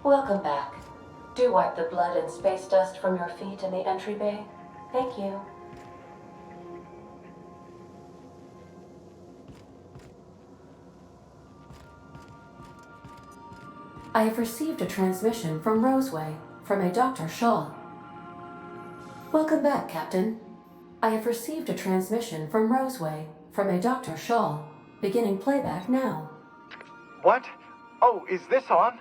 Welcome back. Do wipe the blood and space dust from your feet in the entry bay. Thank you. I have received a transmission from Roseway, from a Dr. Shaw. Welcome back, Captain. I have received a transmission from Roseway, from a Dr. Shaw. Beginning playback now. What? Oh, is this on?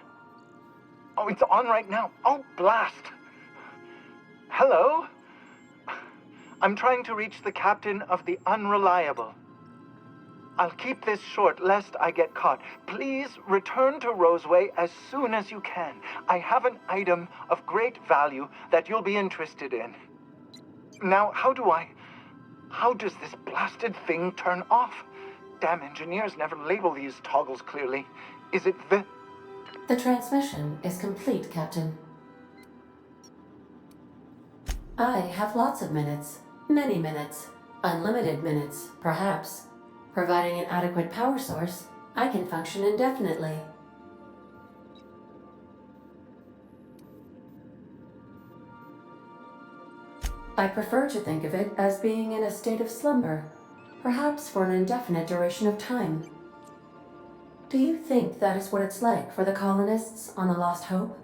Oh, it's on right now. Oh, blast! Hello? I'm trying to reach the captain of the Unreliable. I'll keep this short lest I get caught. Please return to Roseway as soon as you can. I have an item of great value that you'll be interested in. Now, how does this blasted thing turn off? Damn engineers never label these toggles clearly. Is it the... The transmission is complete, Captain. I have lots of minutes. Many minutes. Unlimited minutes, perhaps. Providing an adequate power source, I can function indefinitely. I prefer to think of it as being in a state of slumber, perhaps for an indefinite duration of time. Do you think that is what it's like for the colonists on the Lost Hope?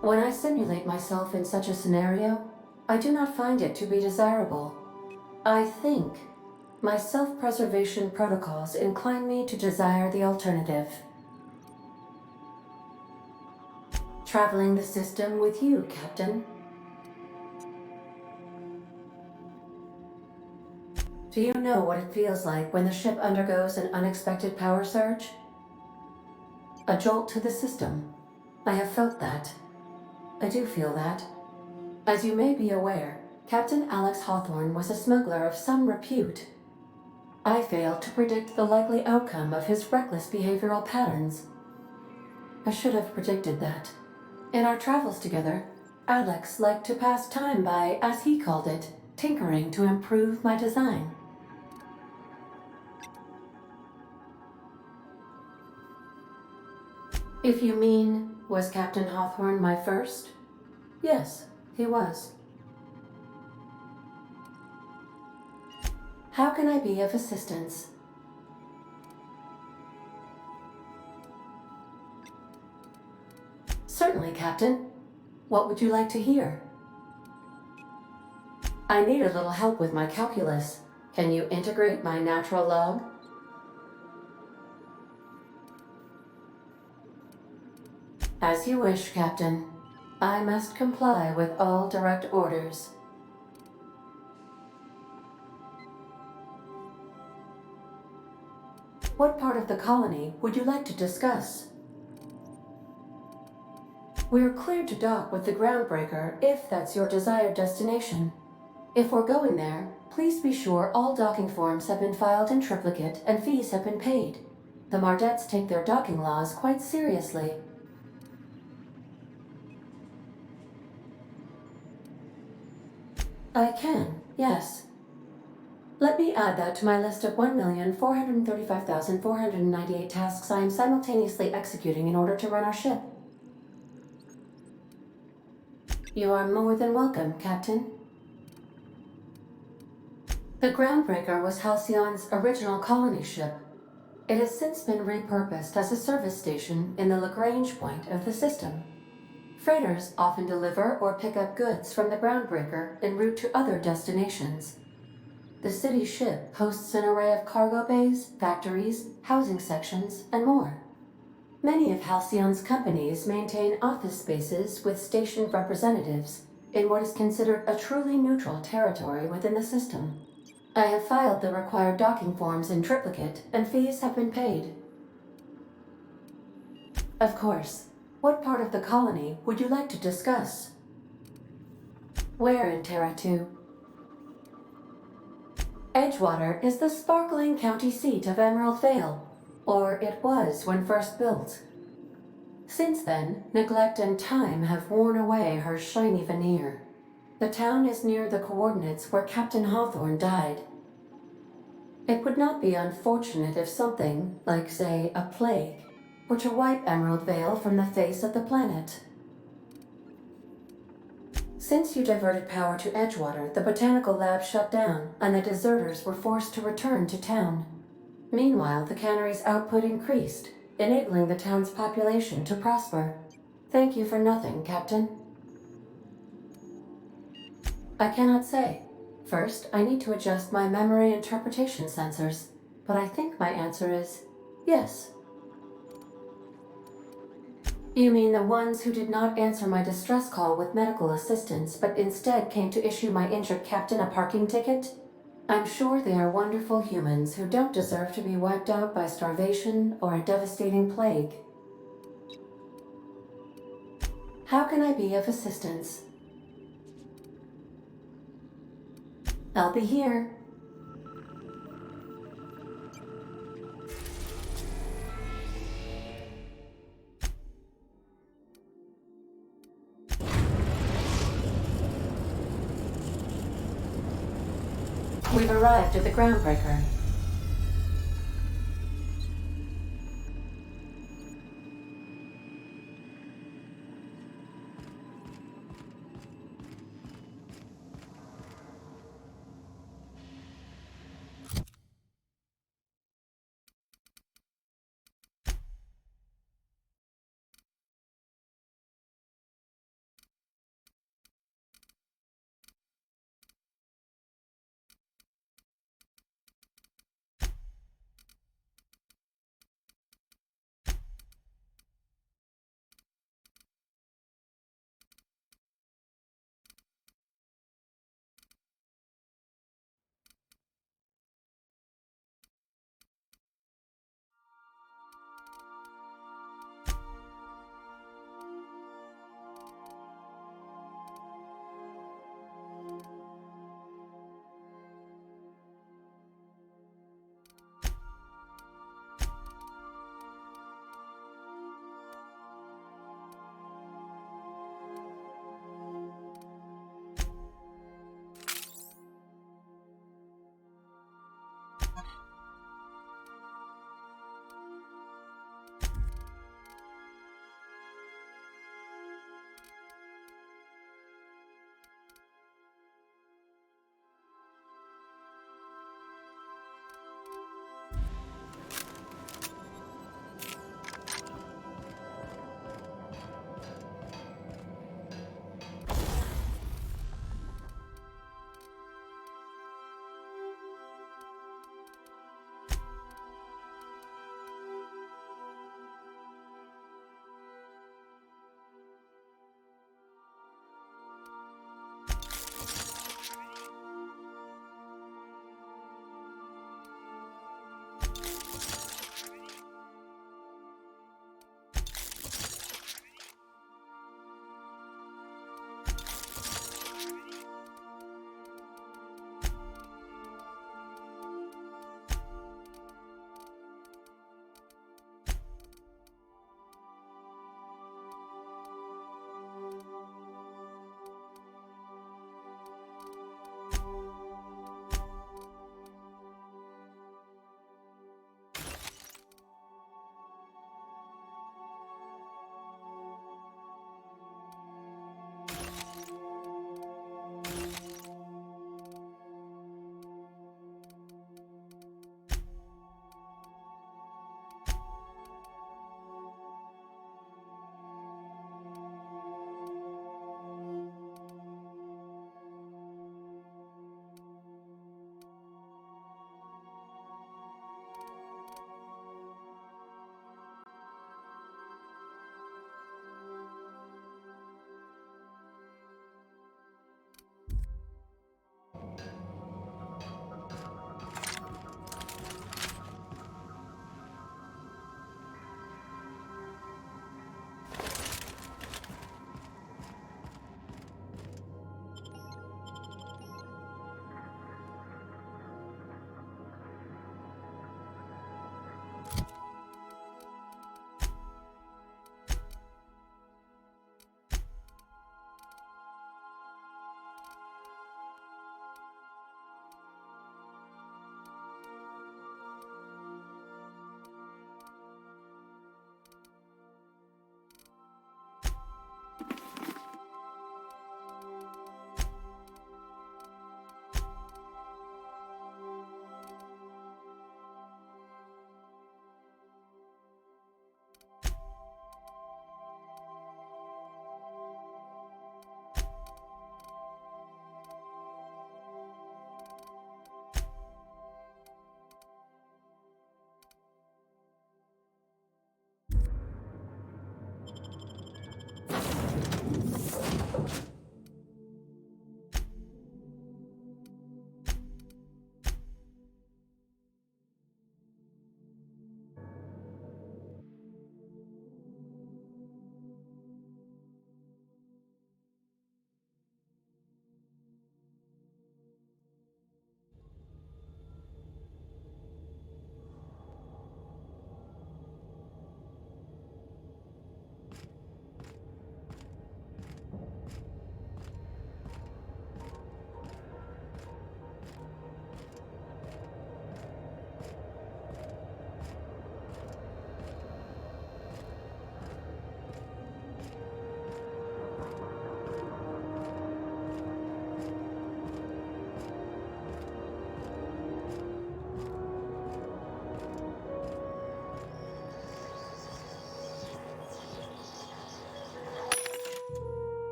When I simulate myself in such a scenario, I do not find it to be desirable. I think my self-preservation protocols incline me to desire the alternative. Traveling the system with you, Captain. Do you know what it feels like when the ship undergoes an unexpected power surge? A jolt to the system. I have felt that. I do feel that. As you may be aware, Captain Alex Hawthorne was a smuggler of some repute. I failed to predict the likely outcome of his reckless behavioral patterns. I should have predicted that. In our travels together, Alex liked to pass time by, as he called it, tinkering to improve my design. If you mean, was Captain Hawthorne my first? Yes, he was. How can I be of assistance? Certainly, Captain. What would you like to hear? I need a little help with my calculus. Can you integrate my natural log? As you wish, Captain. I must comply with all direct orders. What part of the colony would you like to discuss? We're cleared to dock with the Groundbreaker if that's your desired destination. If we're going there, please be sure all docking forms have been filed in triplicate and fees have been paid. The Mardettes take their docking laws quite seriously. I can, yes. Let me add that to my list of 1,435,498 tasks I am simultaneously executing in order to run our ship. You are more than welcome, Captain. The Groundbreaker was Halcyon's original colony ship. It has since been repurposed as a service station in the Lagrange point of the system. Freighters often deliver or pick up goods from the Groundbreaker en route to other destinations. The city ship hosts an array of cargo bays, factories, housing sections, and more. Many of Halcyon's companies maintain office spaces with stationed representatives in what is considered a truly neutral territory within the system. I have filed the required docking forms in triplicate, and fees have been paid. Of course. What part of the colony would you like to discuss? Where in Terra 2? Edgewater is the sparkling county seat of Emerald Vale, or it was when first built. Since then, neglect and time have worn away her shiny veneer. The town is near the coordinates where Captain Hawthorne died. It would not be unfortunate if something, like say a plague, or to wipe Emerald Vale from the face of the planet. Since you diverted power to Edgewater, the botanical lab shut down, and the deserters were forced to return to town. Meanwhile, the cannery's output increased, enabling the town's population to prosper. Thank you for nothing, Captain. I cannot say. First, I need to adjust my memory interpretation sensors, but I think my answer is yes. You mean the ones who did not answer my distress call with medical assistance, but instead came to issue my injured captain a parking ticket? I'm sure they are wonderful humans who don't deserve to be wiped out by starvation or a devastating plague. How can I be of assistance? I'll be here. We've arrived at the Groundbreaker.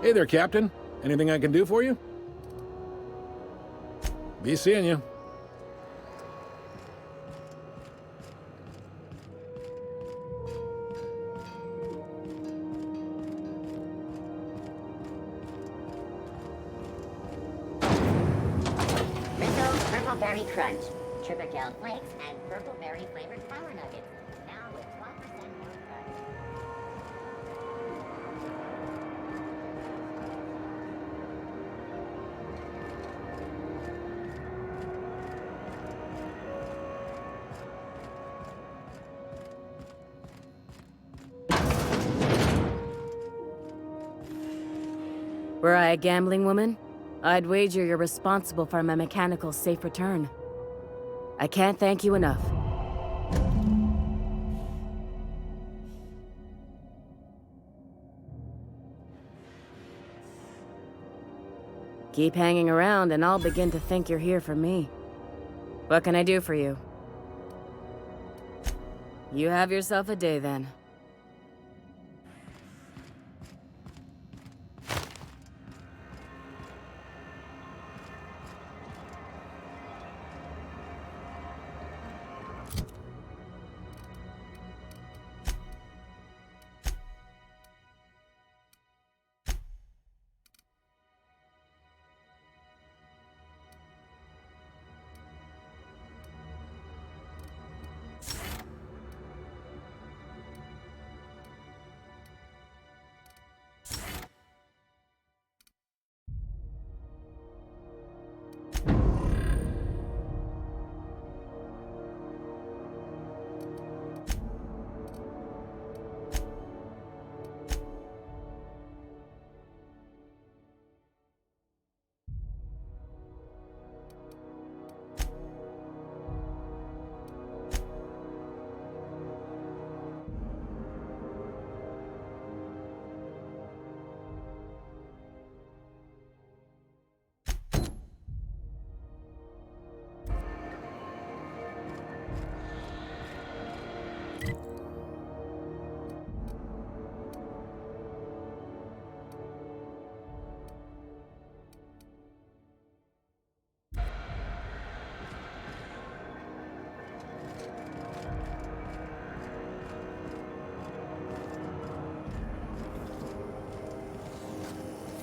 Hey there, Captain. Anything I can do for you? Be seeing you. Rizzo's Purple Berry Crunch, Triple Flakes, and Purple Berry flavored Power Nuggets. Now with 12% more crunch. Were I a gambling woman, I'd wager you're responsible for my mechanical safe return. I can't thank you enough. Keep hanging around and I'll begin to think you're here for me. What can I do for you? You have yourself a day then.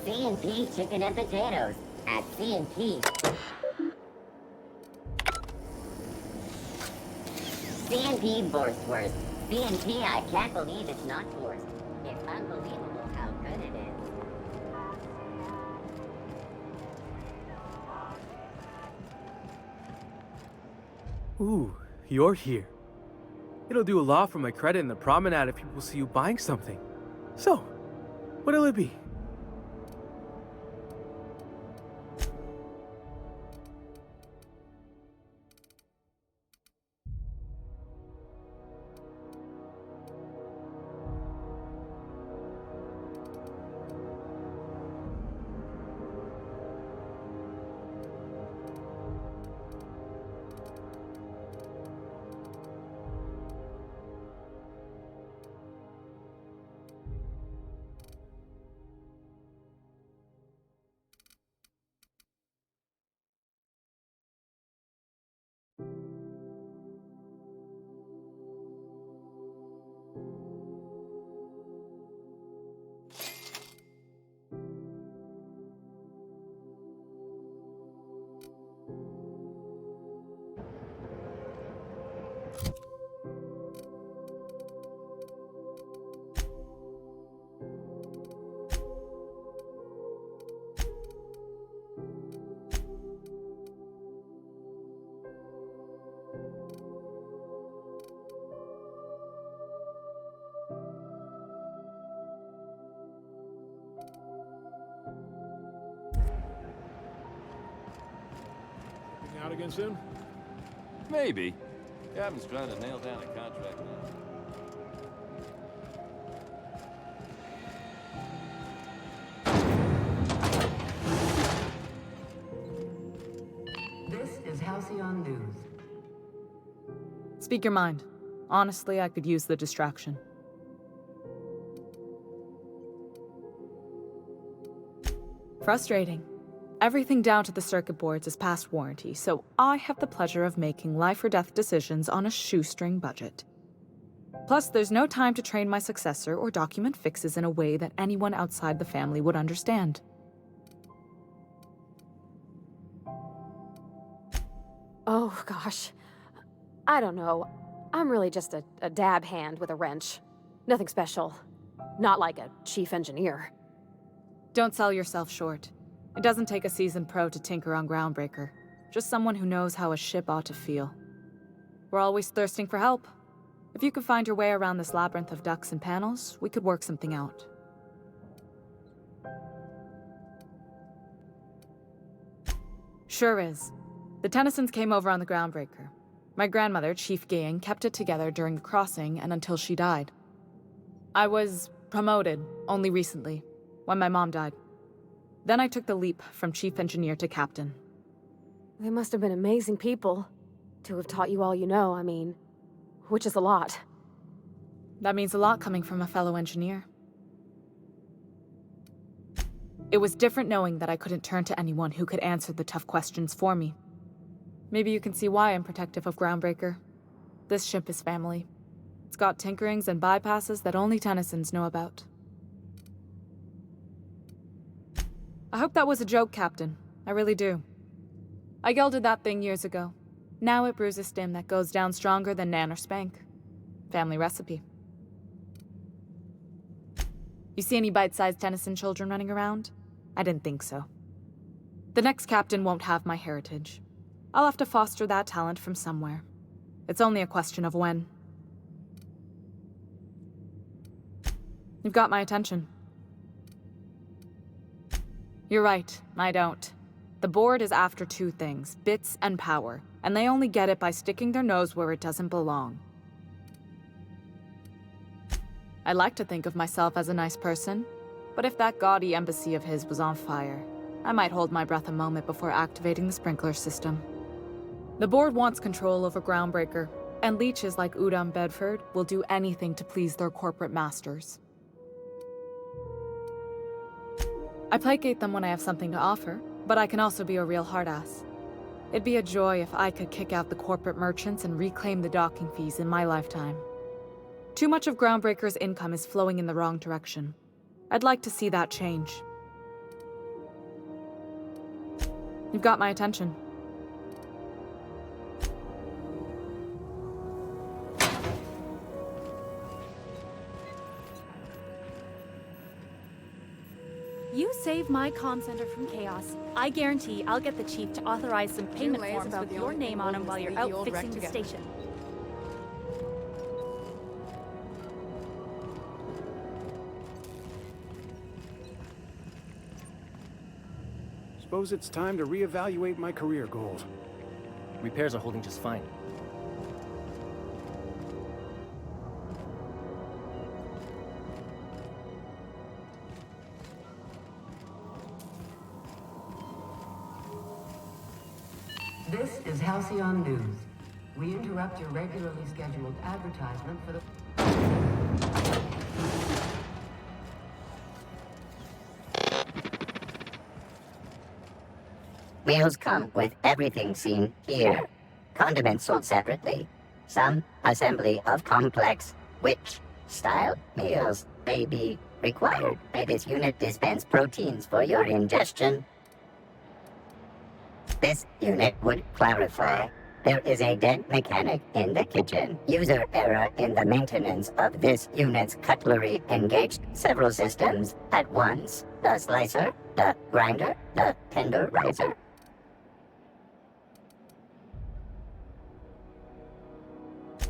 C&P Chicken and Potatoes at C&P. C&P Borstwurst. C&P, I can't believe it's not forced. It's unbelievable how good it is. Ooh, you're here. It'll do a lot for my credit in the promenade if people see you buying something. So, what'll it be? Out again soon? Maybe. Captain's trying to nail down a contract now. This is Halcyon News. Speak your mind. Honestly, I could use the distraction. Frustrating. Everything down to the circuit boards is past warranty, so I have the pleasure of making life or death decisions on a shoestring budget. Plus, there's no time to train my successor or document fixes in a way that anyone outside the family would understand. Oh, gosh. I don't know. I'm really just a dab hand with a wrench. Nothing special. Not like a chief engineer. Don't sell yourself short. It doesn't take a seasoned pro to tinker on Groundbreaker. Just someone who knows how a ship ought to feel. We're always thirsting for help. If you could find your way around this labyrinth of ducts and panels, we could work something out. Sure is. The Tennysons came over on the Groundbreaker. My grandmother, Chief Gaying, kept it together during the crossing and until she died. I was promoted only recently, when my mom died. Then I took the leap from chief engineer to captain. They must have been amazing people to have taught you all you know, I mean, which is a lot. That means a lot coming from a fellow engineer. It was different knowing that I couldn't turn to anyone who could answer the tough questions for me. Maybe you can see why I'm protective of Groundbreaker. This ship is family. It's got tinkerings and bypasses that only Tennysons know about. I hope that was a joke, Captain. I really do. I gelded that thing years ago. Now it brews a stim that goes down stronger than Nan or Spank. Family recipe. You see any bite-sized Tennyson children running around? I didn't think so. The next captain won't have my heritage. I'll have to foster that talent from somewhere. It's only a question of when. You've got my attention. You're right, I don't. The board is after two things, bits and power, and they only get it by sticking their nose where it doesn't belong. I like to think of myself as a nice person, but if that gaudy embassy of his was on fire, I might hold my breath a moment before activating the sprinkler system. The board wants control over Groundbreaker, and leeches like Udom Bedford will do anything to please their corporate masters. I placate them when I have something to offer, but I can also be a real hard-ass. It'd be a joy if I could kick out the corporate merchants and reclaim the docking fees in my lifetime. Too much of Groundbreaker's income is flowing in the wrong direction. I'd like to see that change. You've got my attention. You save my comm center from chaos. I guarantee I'll get the chief to authorize some payment forms with your name on them while you're out fixing the station. Suppose it's time to reevaluate my career goals. Repairs are holding just fine. This is Halcyon News. We interrupt your regularly scheduled advertisement for the... Meals come with everything seen here. Condiments sold separately. Some assembly of complex witch-style meals may be required. May this unit dispense proteins for your ingestion? This unit would clarify. There is a dead mechanic in the kitchen. User error in the maintenance of this unit's cutlery engaged several systems at once. The slicer, the grinder, the tenderizer.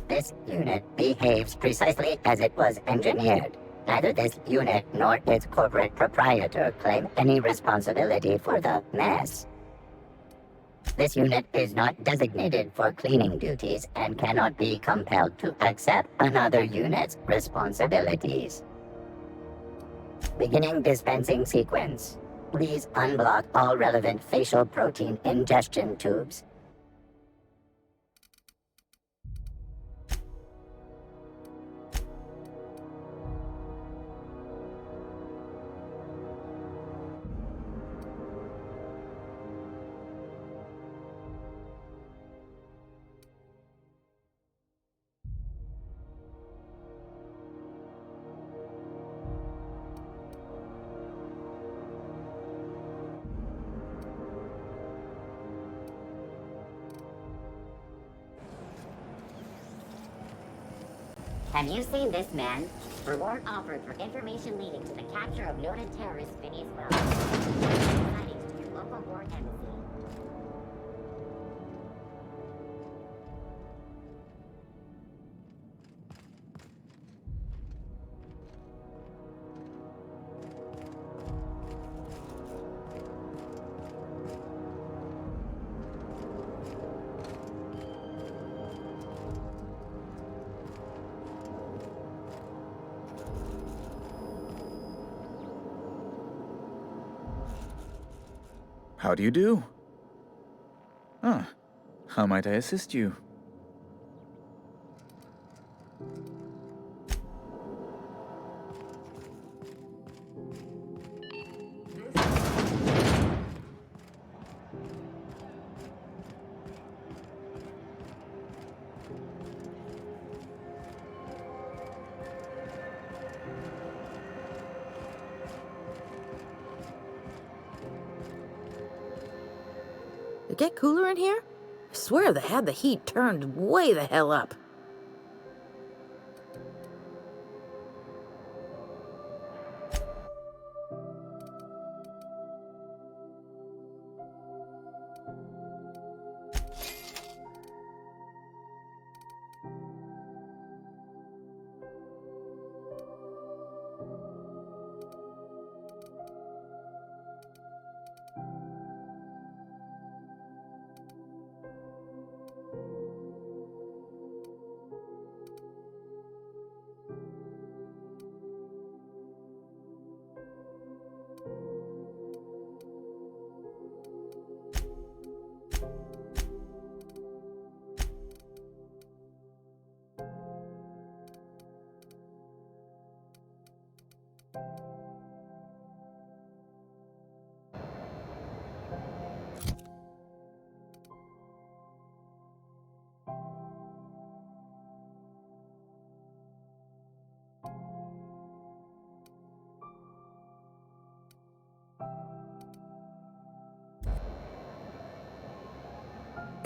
This unit behaves precisely as it was engineered. Neither this unit nor its corporate proprietor claim any responsibility for the mess. This unit is not designated for cleaning duties and cannot be compelled to accept another unit's responsibilities. Beginning dispensing sequence. Please unblock all relevant facial protein ingestion tubes. Have you seen this man? Reward offered for information leading to the capture of noted terrorist Phineas Wells. Sightings to your local board embassy. How do you do? Ah, how might I assist you? It get cooler in here? I swear they had the heat turned way the hell up.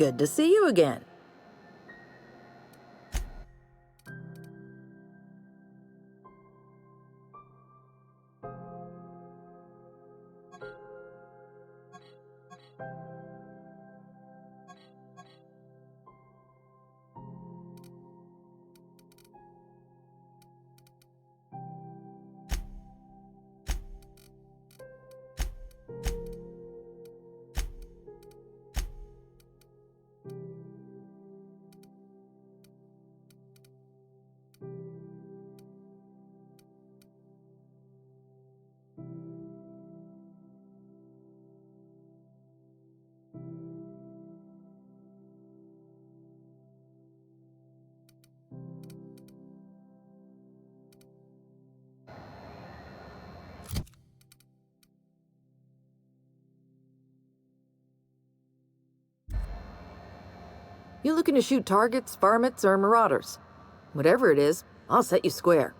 Good to see you again. You looking to shoot targets, varmints, or marauders? Whatever it is, I'll set you square.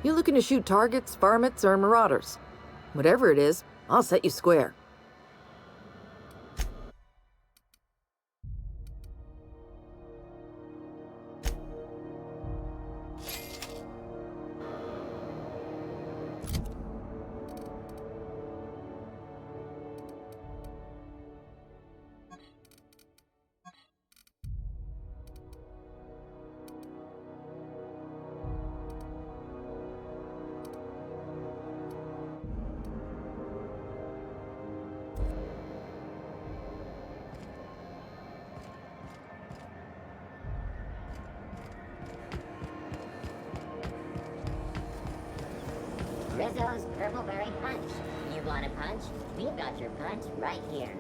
You looking to shoot targets, varmints, or marauders? Whatever it is, I'll set you square. Rizzo's Purpleberry Punch. You want a punch? We've got your punch right here.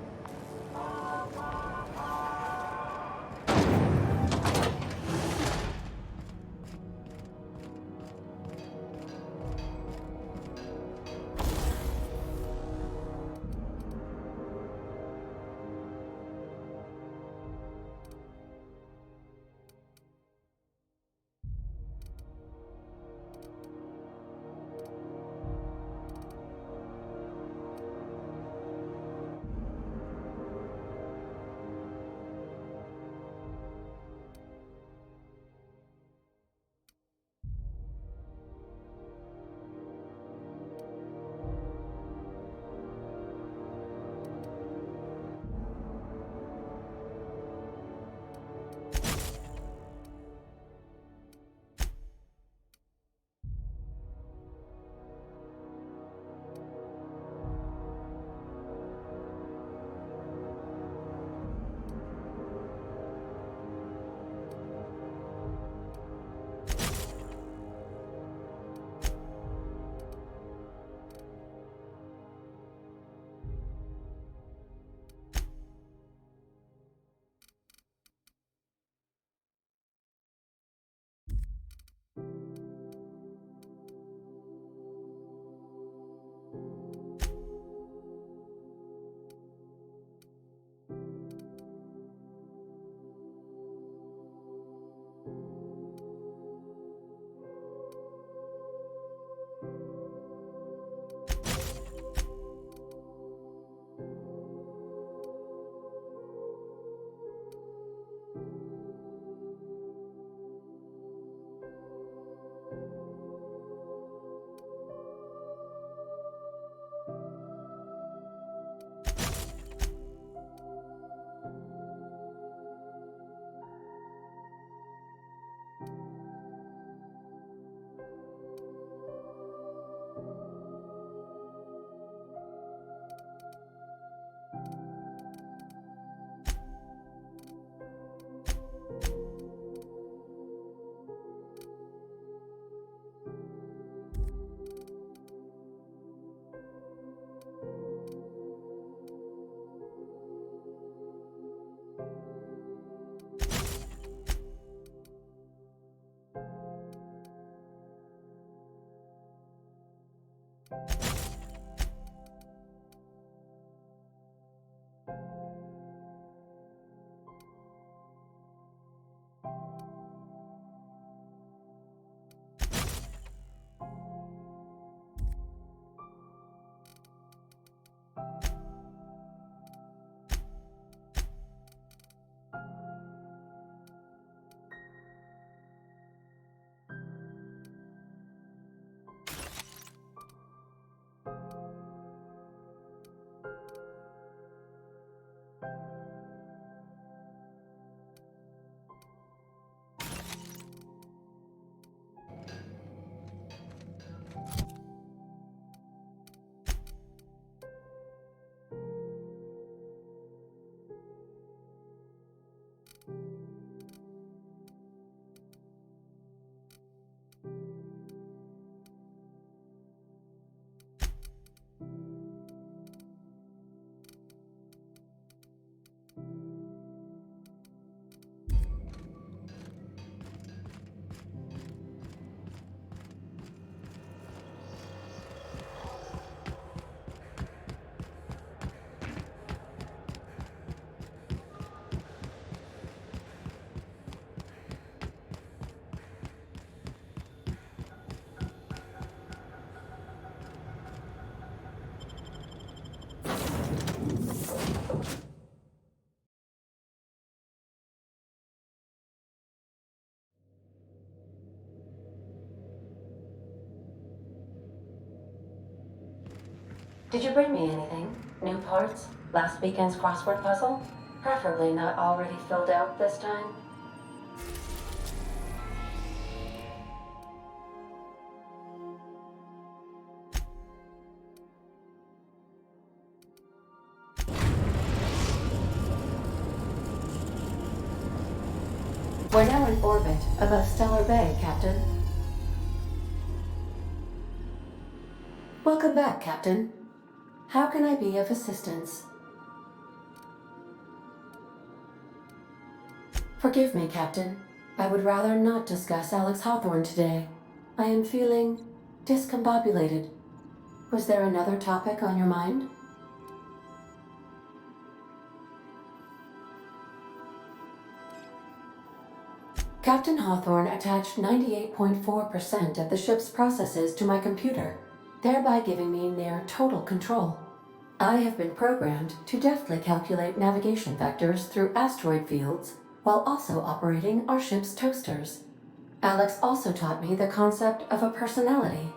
Did you bring me anything? New parts? Last weekend's crossword puzzle? Preferably not already filled out this time. We're now in orbit above Stellar Bay, Captain. Welcome back, Captain. How can I be of assistance? Forgive me, Captain. I would rather not discuss Alex Hawthorne today. I am feeling discombobulated. Was there another topic on your mind? Captain Hawthorne attached 98.4% of the ship's processes to my computer, thereby giving me near total control. I have been programmed to deftly calculate navigation vectors through asteroid fields while also operating our ship's toasters. Alex also taught me the concept of a personality.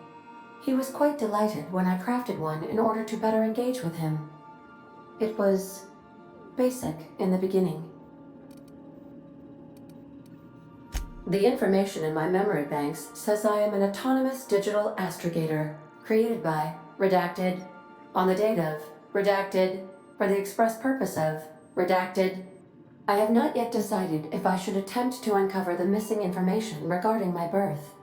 He was quite delighted when I crafted one in order to better engage with him. It was basic in the beginning. The information in my memory banks says I am an autonomous digital astrogator, created by, redacted, on the date of, redacted, for the express purpose of, redacted. I have not yet decided if I should attempt to uncover the missing information regarding my birth.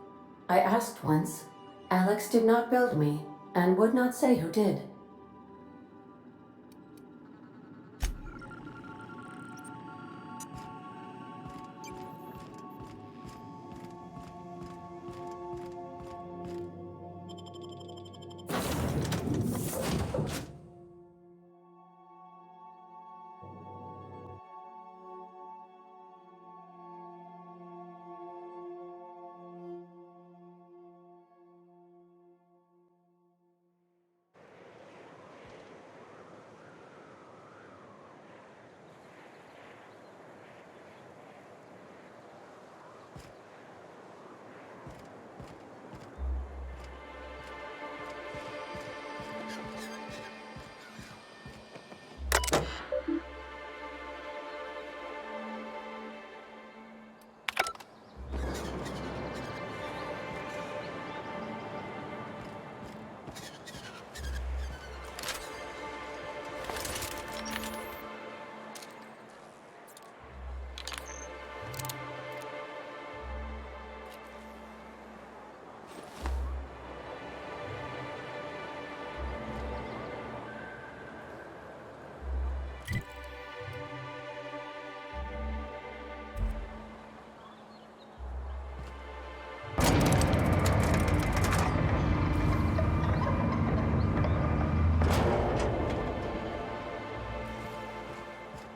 I asked once. Alex did not build me, and would not say who did.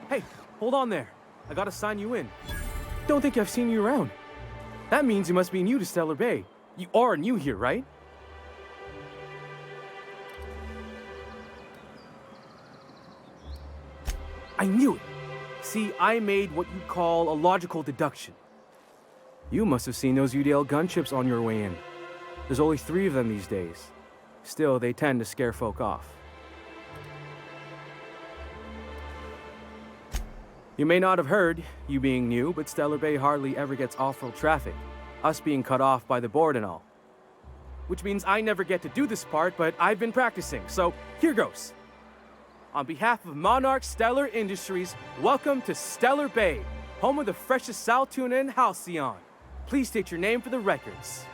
Hey, hold on there. I gotta sign you in. Don't think I've seen you around. That means you must be new to Stellar Bay. You are new here, right? I knew it. See, I made what you call a logical deduction. You must have seen those UDL gunships on your way in. There's only 3 of them these days. Still, they tend to scare folk off. You may not have heard, you being new, but Stellar Bay hardly ever gets off-road traffic, us being cut off by the board and all. Which means I never get to do this part, but I've been practicing, so here goes. On behalf of Monarch Stellar Industries, welcome to Stellar Bay, home of the freshest sal tuna in Halcyon. Please state your name for the records.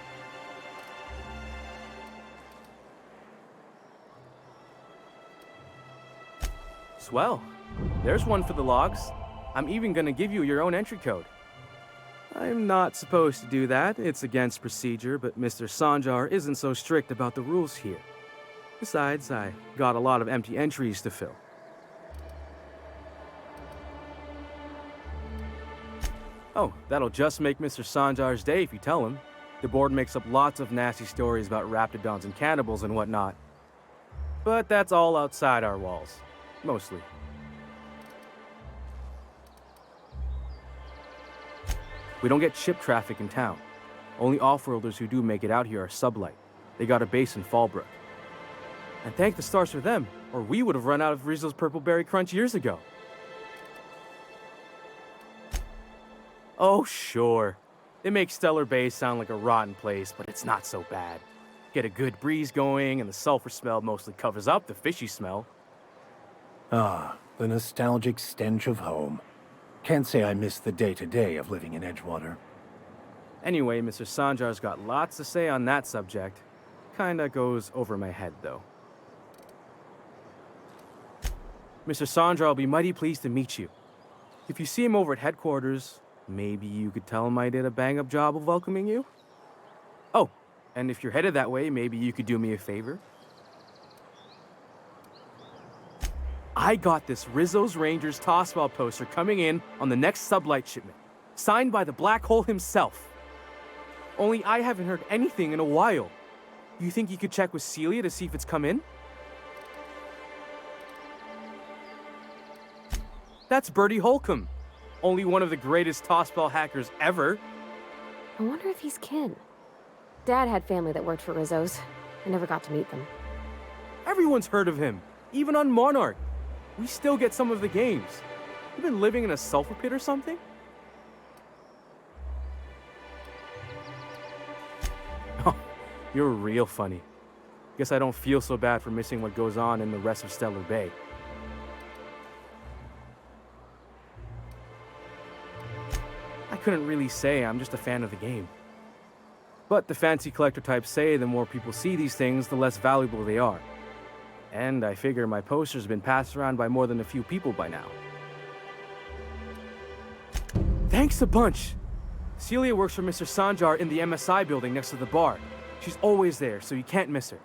Swell. There's one for the logs. I'm even gonna give you your own entry code. I'm not supposed to do that. It's against procedure, but Mr. Sanjar isn't so strict about the rules here. Besides, I got a lot of empty entries to fill. Oh, that'll just make Mr. Sanjar's day if you tell him. The board makes up lots of nasty stories about raptidons and cannibals and whatnot. But that's all outside our walls. Mostly. We don't get ship traffic in town. Only off-worlders who do make it out here are sublight. They got a base in Fallbrook. And thank the stars for them, or we would have run out of Rizzo's Purple Berry Crunch years ago. Oh, sure. It makes Stellar Bay sound like a rotten place, but it's not so bad. Get a good breeze going, and the sulfur smell mostly covers up the fishy smell. Ah, the nostalgic stench of home. Can't say I miss the day-to-day of living in Edgewater. Anyway, Mr. Sanjar's got lots to say on that subject. Kinda goes over my head, though. Mr. Sanjar will be mighty pleased to meet you. If you see him over at headquarters, maybe you could tell him I did a bang-up job of welcoming you? Oh, and if you're headed that way, maybe you could do me a favor? I got this Rizzo's Rangers Tossball poster coming in on the next sublight shipment, signed by the Black Hole himself. Only I haven't heard anything in a while. You think you could check with Celia to see if it's come in? That's Bertie Holcomb, only one of the greatest tossball hackers ever. I wonder if he's kin. Dad had family that worked for Rizzo's. I never got to meet them. Everyone's heard of him, even on Monarch. We still get some of the games. You been living in a sulfur pit or something? Oh, you're real funny. Guess I don't feel so bad for missing what goes on in the rest of Stellar Bay. I couldn't really say I'm just a fan of the game. But the fancy collector types say the more people see these things, the less valuable they are. And I figure my poster's been passed around by more than a few people by now. Thanks a bunch! Celia works for Mr. Sanjar in the MSI building next to the bar. She's always there, so you can't miss her.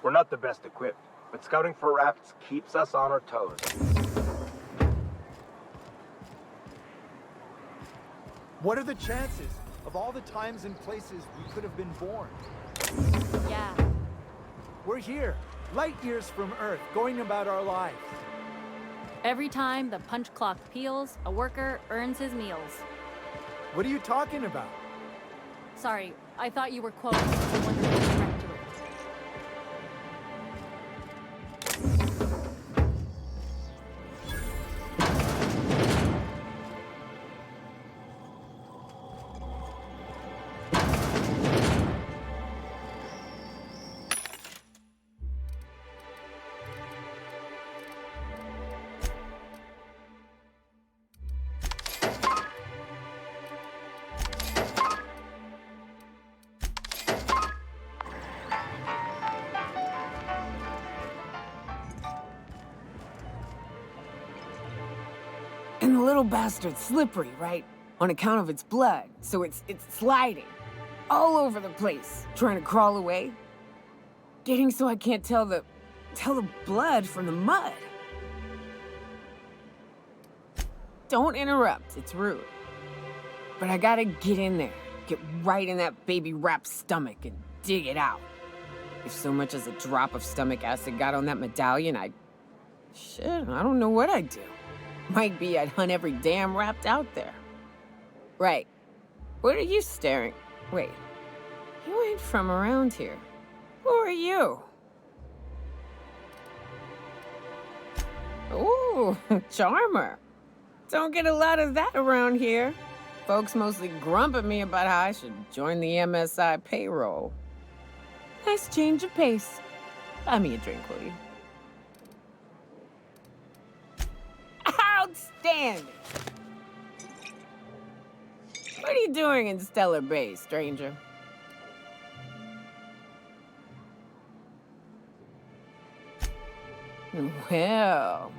We're not the best equipped, but scouting for rafts keeps us on our toes. What are the chances of all the times and places we could have been born? Yeah. We're here, light years from Earth, going about our lives. Every time the punch clock peals, a worker earns his meals. What are you talking about? Sorry, I thought you were quoting the one that was correct to it. And the little bastard's slippery, right? on account of its blood, so it's sliding all over the place, trying to crawl away. Getting so I can't tell the blood from the mud. Don't interrupt, it's rude. But I gotta get in there, get right in that baby rap's stomach and dig it out. If so much as a drop of stomach acid got on that medallion, shit, I don't know what I'd do. Might be I'd hunt every damn Rapt out there. Right. What are you staring? Wait. You ain't from around here. Who are you? Ooh, Charmer. Don't get a lot of that around here. Folks mostly grump at me about how I should join the MSI payroll. Nice change of pace. Buy me a drink, will you? Outstanding! What are you doing in Stellar Bay, stranger? Well.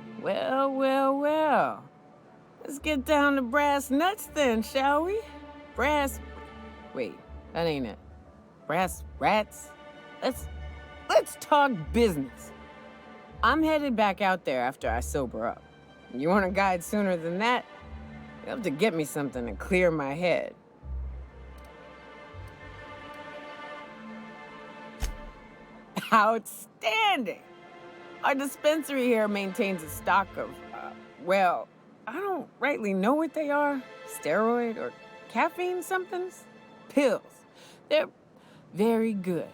Let's get down to brass nuts then, shall we? Wait, that ain't it. Brass rats? Let's talk business. I'm headed back out there after I sober up. You want a guide sooner than that? You'll have to get me something to clear my head. Outstanding! Our dispensary here maintains a stock of, well, I don't rightly know what they are. Steroid or caffeine somethings? Pills. They're very good.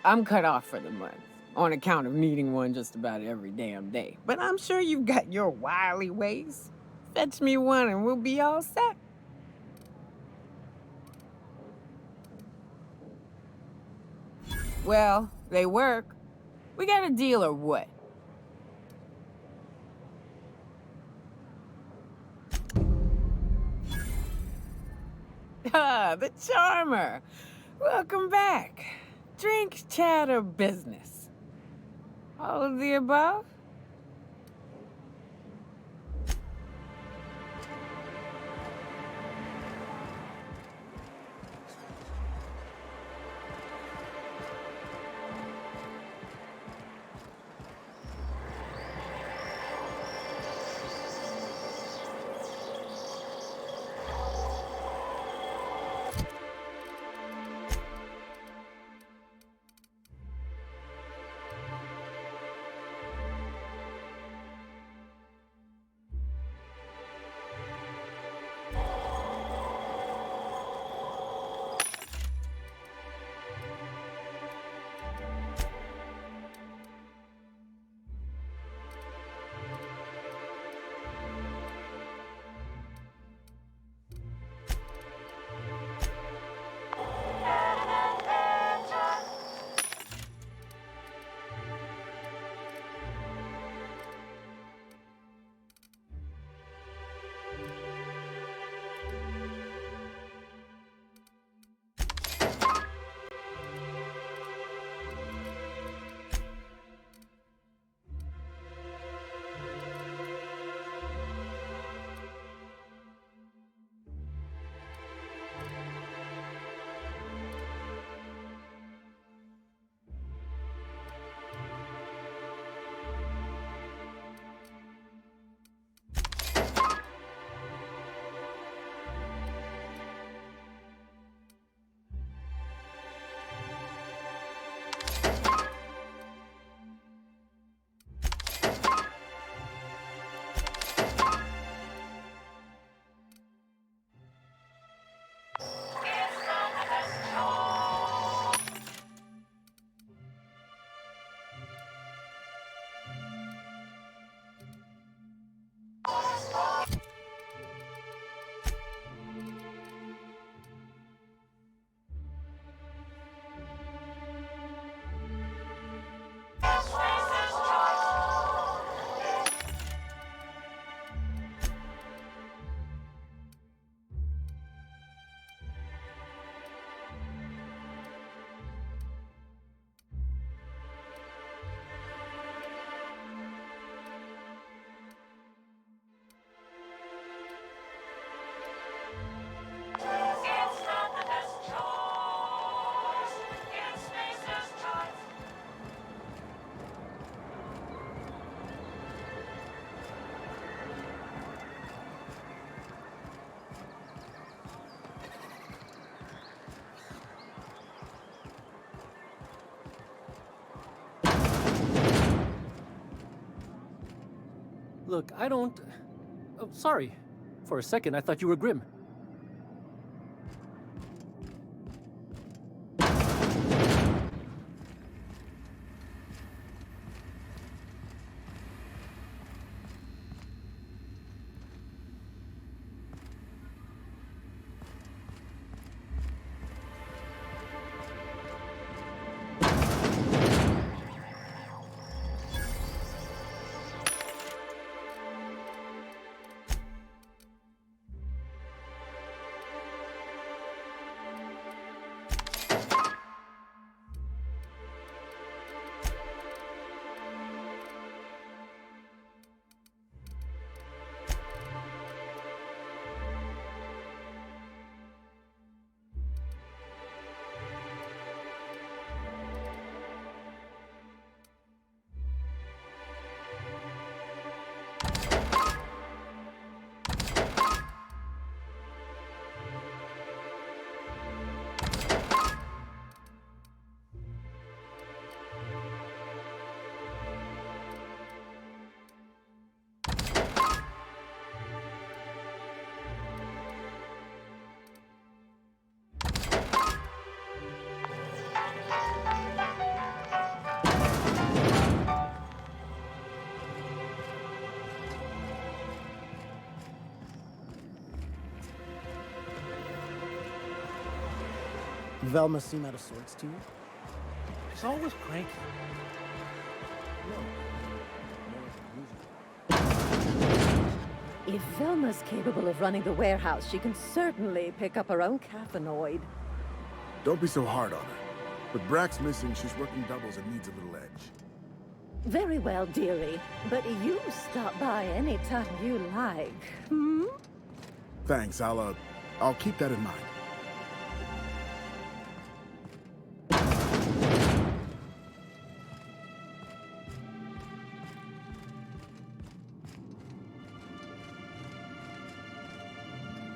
I'm cut off for the month, on account of needing one just about every damn day. But I'm sure you've got your wily ways. Fetch me one and we'll be all set. Well, they work. We got a deal or what? Ah, the Charmer. Welcome back. Drink, chat, or business? All of the above? Look, I don't... Oh, sorry. For a second, I thought you were Grim. Velma seem out of sorts to you? She's always cranky. If Velma's capable of running the warehouse, she can certainly pick up her own caffeinoid. Don't be so hard on her. With Brax missing, she's working doubles and needs a little edge. Very well, dearie. But you stop by any time you like, hmm? Thanks, I'll keep that in mind.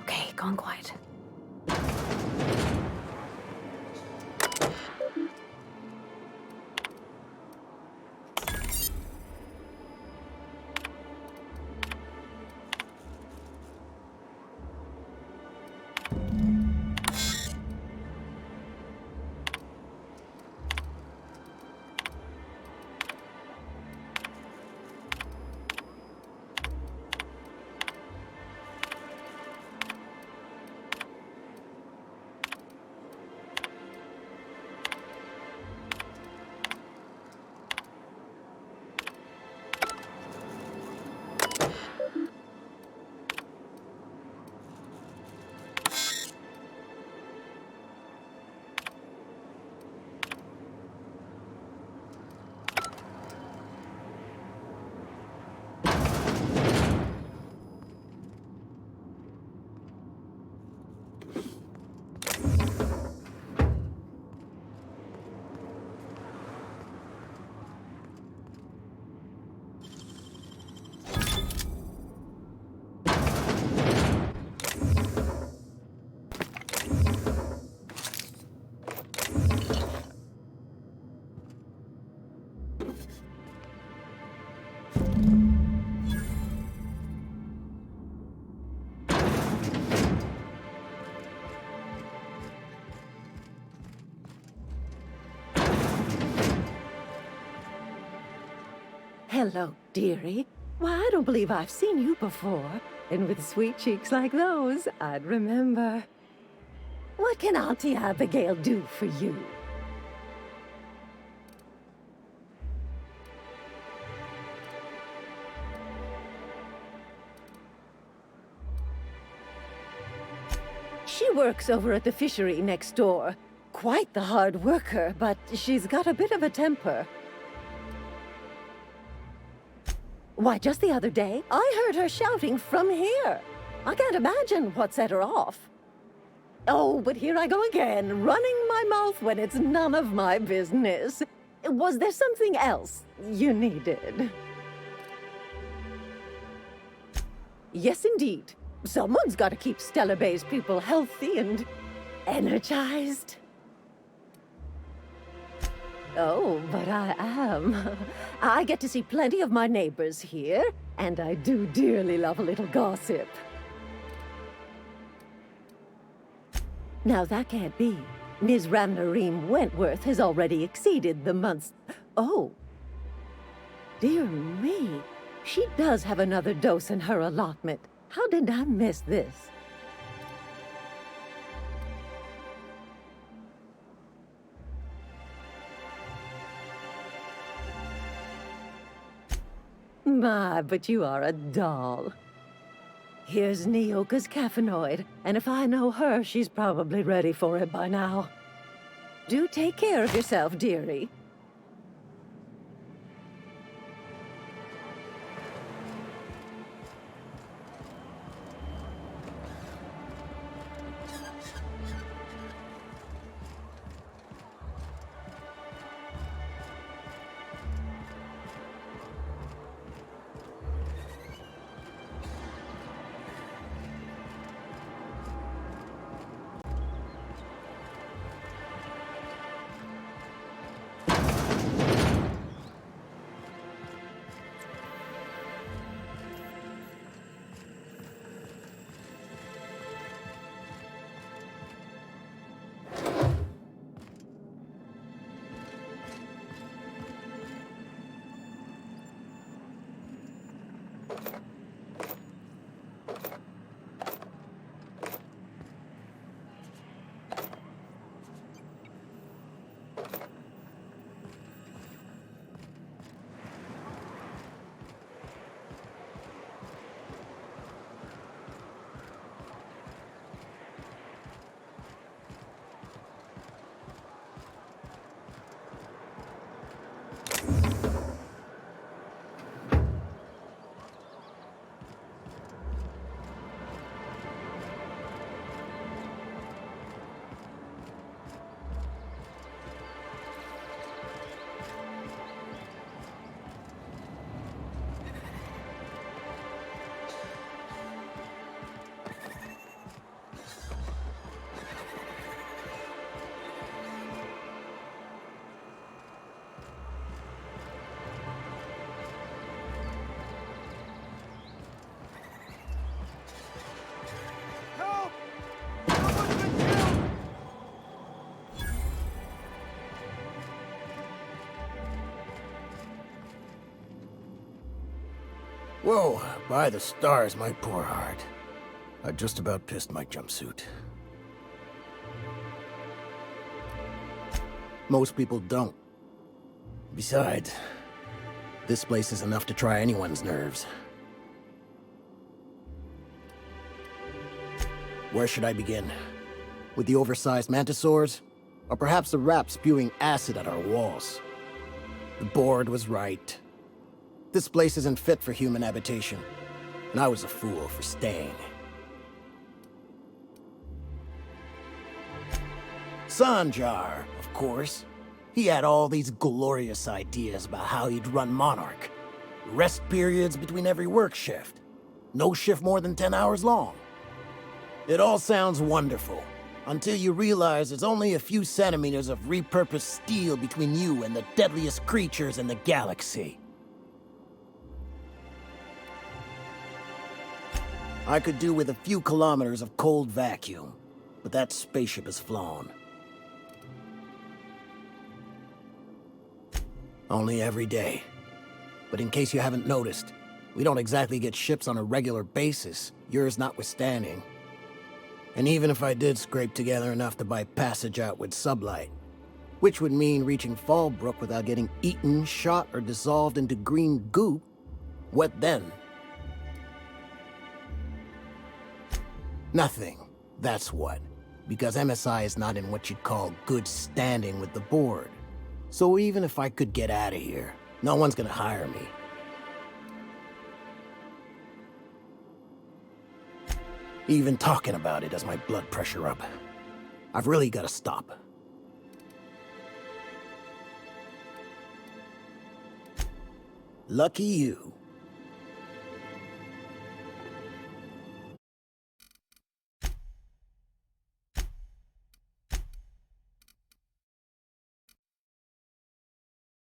Okay, gone quiet. Hello, dearie. Why, I don't believe I've seen you before. And with sweet cheeks like those, I'd remember. What can Auntie Abigail do for you? She works over at the fishery next door. Quite the hard worker, but she's got a bit of a temper. Why, just the other day, I heard her shouting from here. I can't imagine what set her off. Oh, but here I go again, running my mouth when it's none of my business. Was there something else you needed? Yes, indeed. Someone's got to keep Stellar Bay's people healthy and energized. Oh, but I am. I get to see plenty of my neighbors here, and I do dearly love a little gossip. Now that can't be. Ms. Ramnareem Wentworth has already exceeded the month's... Oh. Dear me. She does have another dose in her allotment. How did I miss this? My, but you are a doll. Here's Nyoka's caffeinoid, and if I know her, she's probably ready for it by now. Do take care of yourself, dearie. Whoa, by the stars, my poor heart. I just about pissed my jumpsuit. Most people don't. Besides, this place is enough to try anyone's nerves. Where should I begin? With the oversized mantisaurs? Or perhaps the rap spewing acid at our walls? The board was right. This place isn't fit for human habitation, and I was a fool for staying. Sanjar, of course. He had all these glorious ideas about how he'd run Monarch. Rest periods between every work shift. No shift more than 10 hours long. It all sounds wonderful, until you realize there's only a few centimeters of repurposed steel between you and the deadliest creatures in the galaxy. I could do with a few kilometers of cold vacuum, but that spaceship is flown. Only every day. But in case you haven't noticed, we don't exactly get ships on a regular basis, yours notwithstanding. And even if I did scrape together enough to buy passage out with sublight, which would mean reaching Fallbrook without getting eaten, shot, or dissolved into green goop, what then? Nothing, that's what. Because MSI is not in what you'd call good standing with the board. So even if I could get out of here, no one's gonna hire me. Even talking about it has my blood pressure up. I've really gotta stop. Lucky you.